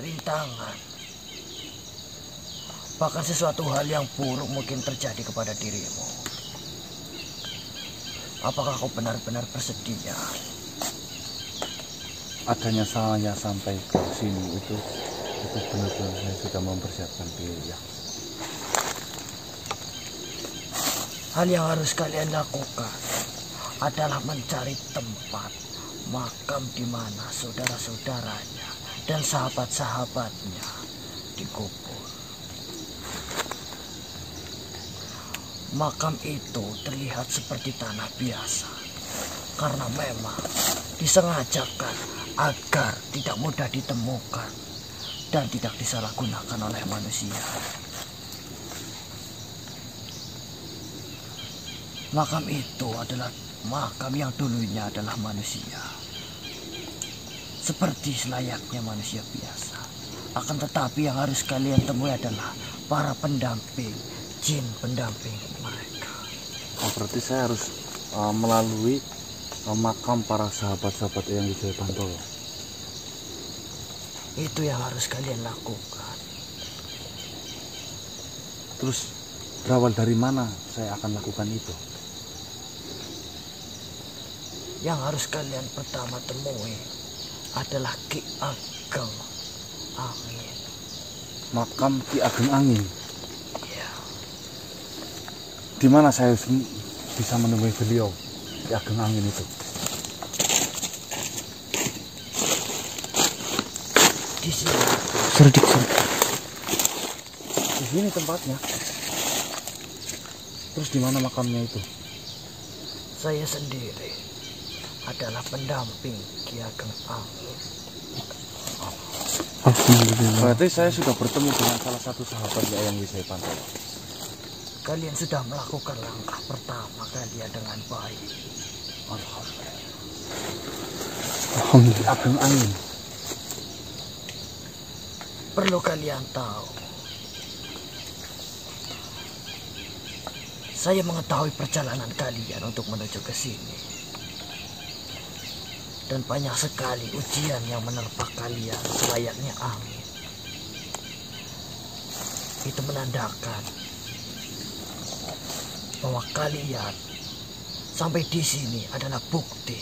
rintangan, bahkan sesuatu hal yang buruk mungkin terjadi kepada dirimu. Apakah kau benar-benar bersedia? Adanya saya sampai ke sini itu benar-benar saya sudah mempersiapkan diri ya. Hal yang harus kalian lakukan adalah mencari tempat makam di mana saudara-saudaranya dan sahabat-sahabatnya dikubur. Makam itu terlihat seperti tanah biasa karena memang disengajakan agar tidak mudah ditemukan dan tidak disalahgunakan oleh manusia. Makam itu adalah makam yang dulunya adalah manusia, seperti selayaknya manusia biasa. Akan tetapi yang harus kalian temui adalah para pendamping, jin pendamping mereka. Oh, berarti saya harus melalui makam para sahabat-sahabat yang Wijaya Bantolo. Itu yang harus kalian lakukan. Terus berawal dari mana saya akan lakukan itu? Yang harus kalian pertama temui adalah Ki Ageng Angin. Makam Ki Ageng Angin. Ya. Di mana saya bisa menemui beliau, Ki Ageng Angin itu? Di sini. Serdik. Di sini tempatnya. Terus di mana makamnya itu? Saya sendiri adalah pendamping Ki Ageng Angin. Alhamdulillah. Berarti saya sudah bertemu dengan salah satu sahabat yang Wijaya Bantolo. Kalian sudah melakukan langkah pertama kalian dengan baik. Alhamdulillah. Ki Ageng Angin. Perlu kalian tahu, saya mengetahui perjalanan kalian untuk menuju ke sini. Dan banyak sekali ujian yang menerpa kalian selayaknya angin. Itu menandakan bahwa kalian sampai di sini adalah bukti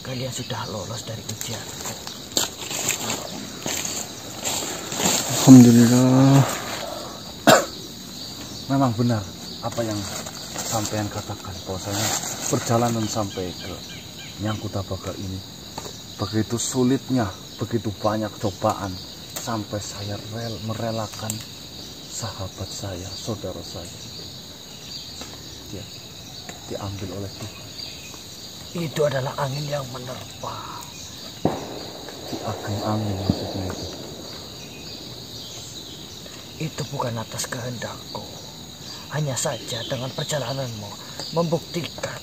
kalian sudah lolos dari ujian. Alhamdulillah. Memang benar apa yang sampean katakan, bahwasanya perjalanan sampai ke Nyangkutabaga ini begitu sulitnya, begitu banyak cobaan, sampai saya merelakan sahabat saya, saudara saya, dia diambil oleh Tuhan. Itu adalah angin yang menerpa. Ki Ageng Angin maksudnya itu. Itu bukan atas kehendakku. Hanya saja dengan perjalananmu membuktikan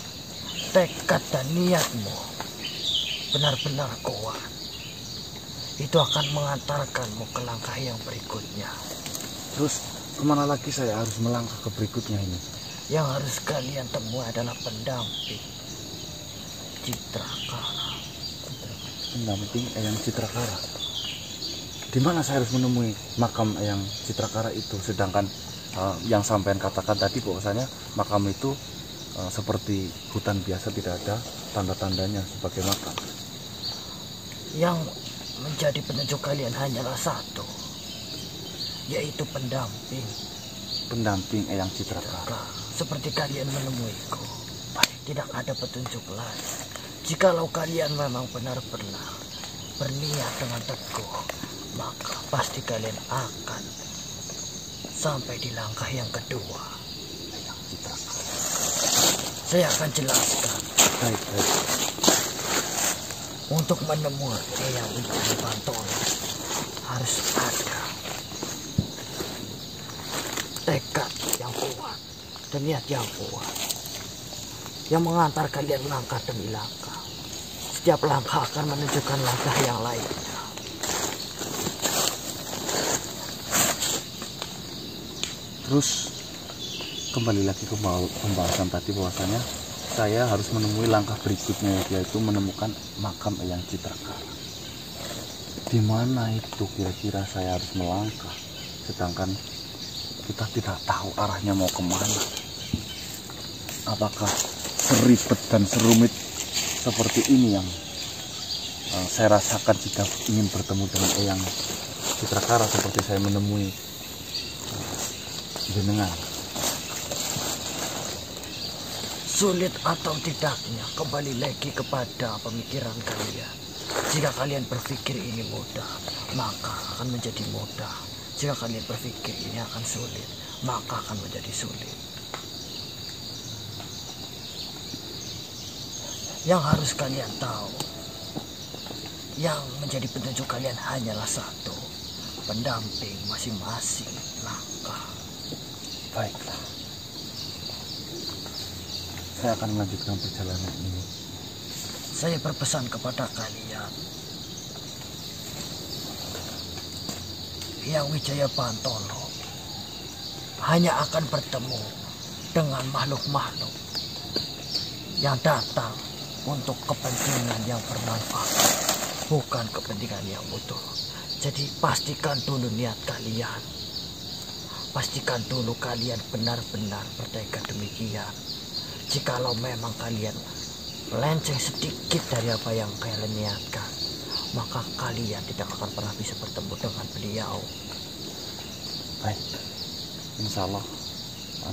tekad dan niatmu benar-benar kuat. Itu akan mengantarkanmu ke langkah yang berikutnya. Terus kemana lagi saya harus melangkah ke berikutnya ini? Yang harus kalian temui adalah pendamping Citrakara. Pendamping Eyang Citrakara. Di mana saya harus menemui makam Eyang Citrakara itu? Sedangkan yang sampean katakan tadi bahwasanya makam itu seperti hutan biasa, tidak ada tanda-tandanya sebagai makam. Yang menjadi penunjuk kalian hanyalah satu, yaitu pendamping. Pendamping Eyang Citrakara. Seperti kalian menemuiku, tidak ada petunjuk lain. Jikalau kalian memang benar-benar berniat dengan teguh, maka pasti kalian akan sampai di langkah yang kedua. Eyang Citrakara. Saya akan jelaskan. Baik. Untuk menemui Eyang Wijaya Bantolo harus ada tekad yang kuat dan niat yang kuat yang mengantar kalian langkah demi langkah. Setiap langkah akan menunjukkan langkah yang lainnya. Terus kembali lagi ke pembahasan tadi bahwasanya saya harus menemui langkah berikutnya, yaitu menemukan makam Eyang Citrakara. Di mana itu kira-kira saya harus melangkah, sedangkan kita tidak tahu arahnya mau kemana. Apakah seribet dan serumit seperti ini yang saya rasakan jika ingin bertemu dengan Eyang Citrakara seperti saya menemui jenengan? Sulit atau tidaknya kembali lagi kepada pemikiran kalian. Jika kalian berpikir ini mudah, maka akan menjadi mudah. Jika kalian berpikir ini akan sulit, maka akan menjadi sulit. Yang harus kalian tahu, yang menjadi petunjuk kalian hanyalah satu, pendamping masing-masing langkah. Baiklah, saya akan melanjutkan perjalanan ini. Saya berpesan kepada kalian, Yang Wijaya Bantolo hanya akan bertemu dengan makhluk-makhluk yang datang untuk kepentingan yang bermanfaat, bukan kepentingan yang utuh. Jadi pastikan dulu niat kalian. Pastikan dulu kalian benar-benar bertekad demikian. Jikalau memang kalian melenceng sedikit dari apa yang kalian niatkan, maka kalian tidak akan pernah bisa bertemu dengan beliau. Baik, insya Allah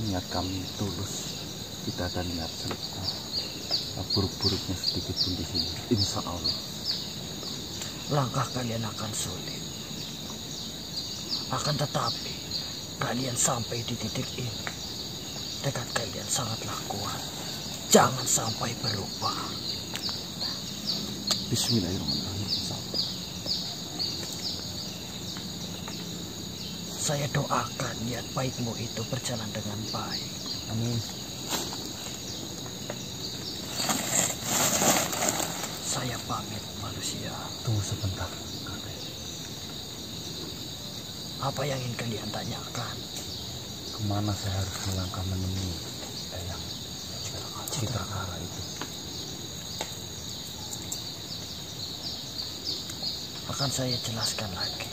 niat kami tulus. Tidak ada niat buruk-buruknya sedikit pun di sini. Insya Allah. Langkah kalian akan sulit. Akan tetapi kalian sampai di titik ini, tekad kalian sangatlah kuat. Jangan sampai berubah. Bismillahirrahmanirrahim. Saya doakan niat baikmu itu berjalan dengan baik. Amin. Saya pamit manusia. Tunggu sebentar, kakek. Apa yang ingin kalian tanyakan? Kemana saya harus melangkah menemui Eyang Citrakara itu? Akan saya jelaskan lagi.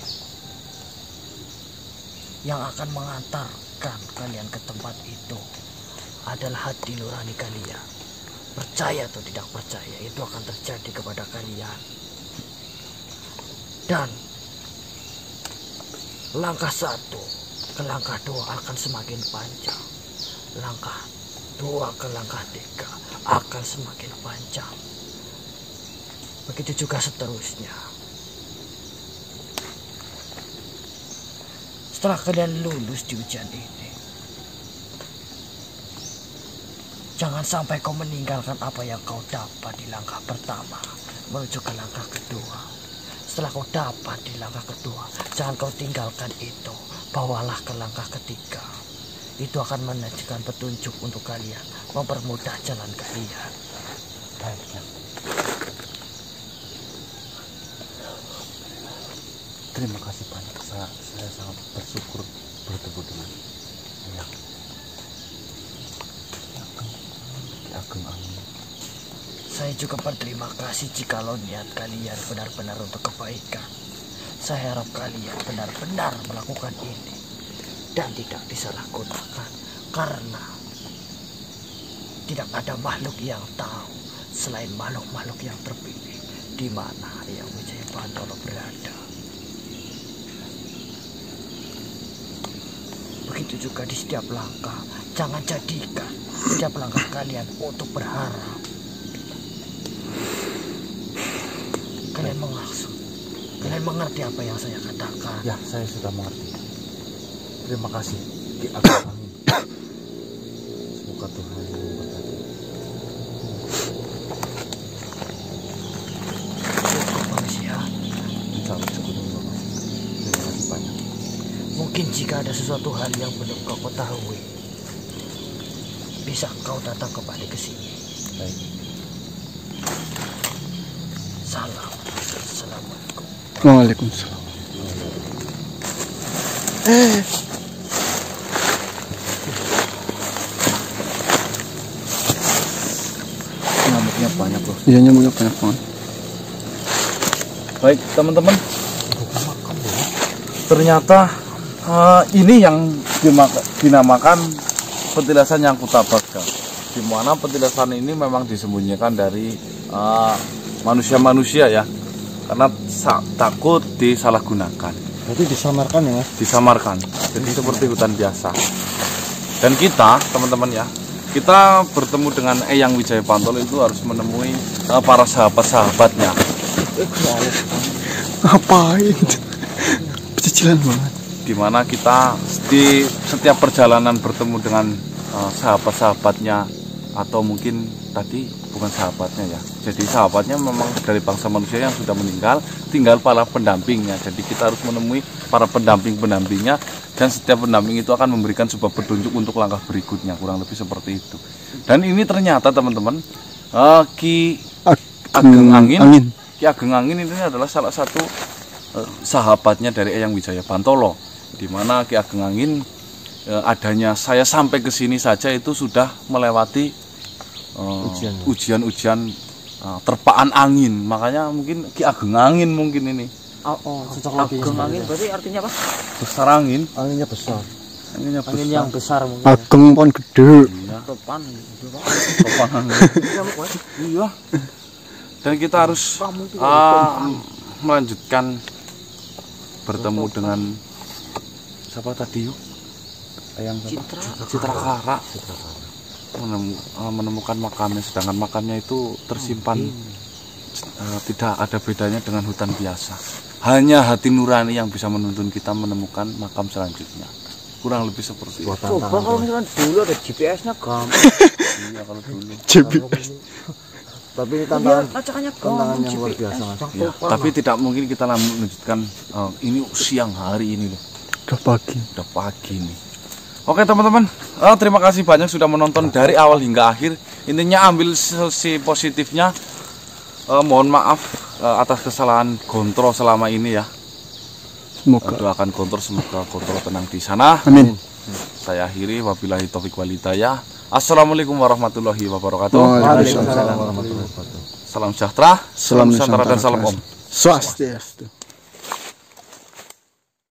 Yang akan mengantarkan kalian ke tempat itu adalah hati nurani kalian. Percaya atau tidak percaya, itu akan terjadi kepada kalian. Dan langkah satu ke langkah dua akan semakin panjang. Langkah dua ke langkah tiga akan semakin panjang. Begitu juga seterusnya. Setelah kalian lulus di ujian ini, jangan sampai kau meninggalkan apa yang kau dapat di langkah pertama menuju ke langkah kedua. Setelah kau dapat di langkah kedua, jangan kau tinggalkan itu. Bawalah ke langkah ketiga. Itu akan menunjukkan petunjuk untuk kalian, mempermudah jalan kalian. Baiknya. Terima kasih banyak. Saya sangat bersyukur bertemu dengan Eyang Ageng Angin. Saya juga berterima kasih jikalau niat kalian benar-benar untuk kebaikan. Saya harap kalian benar-benar melakukan ini dan tidak disalahgunakan, karena tidak ada makhluk yang tahu selain makhluk-makhluk yang terpilih di mana Yang Wijaya Bantolo berada. Begitu juga di setiap langkah, jangan jadikan setiap langkah kalian untuk berharap. Kalian mengaksud, kalian mengerti apa yang saya katakan? Ya, saya sudah mengerti. Terima kasih Ki Ageng Angin. Semoga Tuhan memberkati. Cukup manusia. Insya Allah cukup. Terima kasih banyak. Mungkin jika ada sesuatu hal yang belum kau ketahui, bisa kau datang kembali ke sini. Baik. Salam. Assalamualaikum. Waalaikumsalam. Nyamuknya banyak loh. Iya, nyamuknya banyak banget. Baik teman-teman, ternyata ini yang dinamakan petilasan yang kutabaga, di mana petilasan ini memang disembunyikan dari manusia-manusia ya, karena takut disalahgunakan. Berarti disamarkan ya Mas? Disamarkan, jadi seperti hutan biasa. Dan kita teman-teman ya, kita bertemu dengan Eyang Wijaya Pantolo itu harus menemui para sahabat-sahabatnya. Ngapain? Cicilan banget. Dimana kita di setiap perjalanan bertemu dengan sahabat-sahabatnya, atau mungkin tadi bukan sahabatnya ya, jadi sahabatnya memang dari bangsa manusia yang sudah meninggal, tinggal para pendampingnya. Jadi kita harus menemui para pendamping-pendampingnya, dan setiap pendamping itu akan memberikan sebuah petunjuk untuk langkah berikutnya, kurang lebih seperti itu. Dan ini ternyata teman-teman, Ki Ageng Angin. Ki Ageng Angin ini adalah salah satu sahabatnya dari Eyang Wijaya Pantolo, di mana Ki Ageng Angin adanya saya sampai ke sini saja itu sudah melewati ujian-ujian terpaan angin. Makanya mungkin Ki Ageng Angin mungkin ini. Ageng Angin berarti artinya apa? Besar angin. Anginnya besar. Angin yang besar mungkin. Ageng pon gede. Iya. Topan. Topan angin. Iya. Dan kita harus melanjutkan bertemu dengan siapa tadi yuk? Yang Citrakara. Menemukan makamnya, sedangkan makamnya itu tersimpan tidak ada bedanya dengan hutan biasa. Hanya hati nurani yang bisa menuntun kita menemukan makam selanjutnya. Kurang lebih seperti itu. Coba kalau misalkan dulu ada GPS-nya gampang. Iya kalau dulu. GPS. Tapi ini tantangan yang luar biasa Mas. Ya, tapi tidak mungkin kita menunjukkan ini siang hari ini loh. Udah pagi nih. Oke teman-teman, terima kasih banyak sudah menonton dari awal hingga akhir. Intinya ambil sisi positifnya. Mohon maaf atas kesalahan Kontro selama ini ya. Semoga doakan Kontro, semoga Kontro tenang di sana. Amin. Saya akhiri, wabillahi taufiq wal hidayah. Assalamualaikum warahmatullahi wabarakatuh. Waalaikumsalam warahmatullahi wabarakatuh. Salam sejahtera, Salam Nusantara dan salam Om. Swastiastu.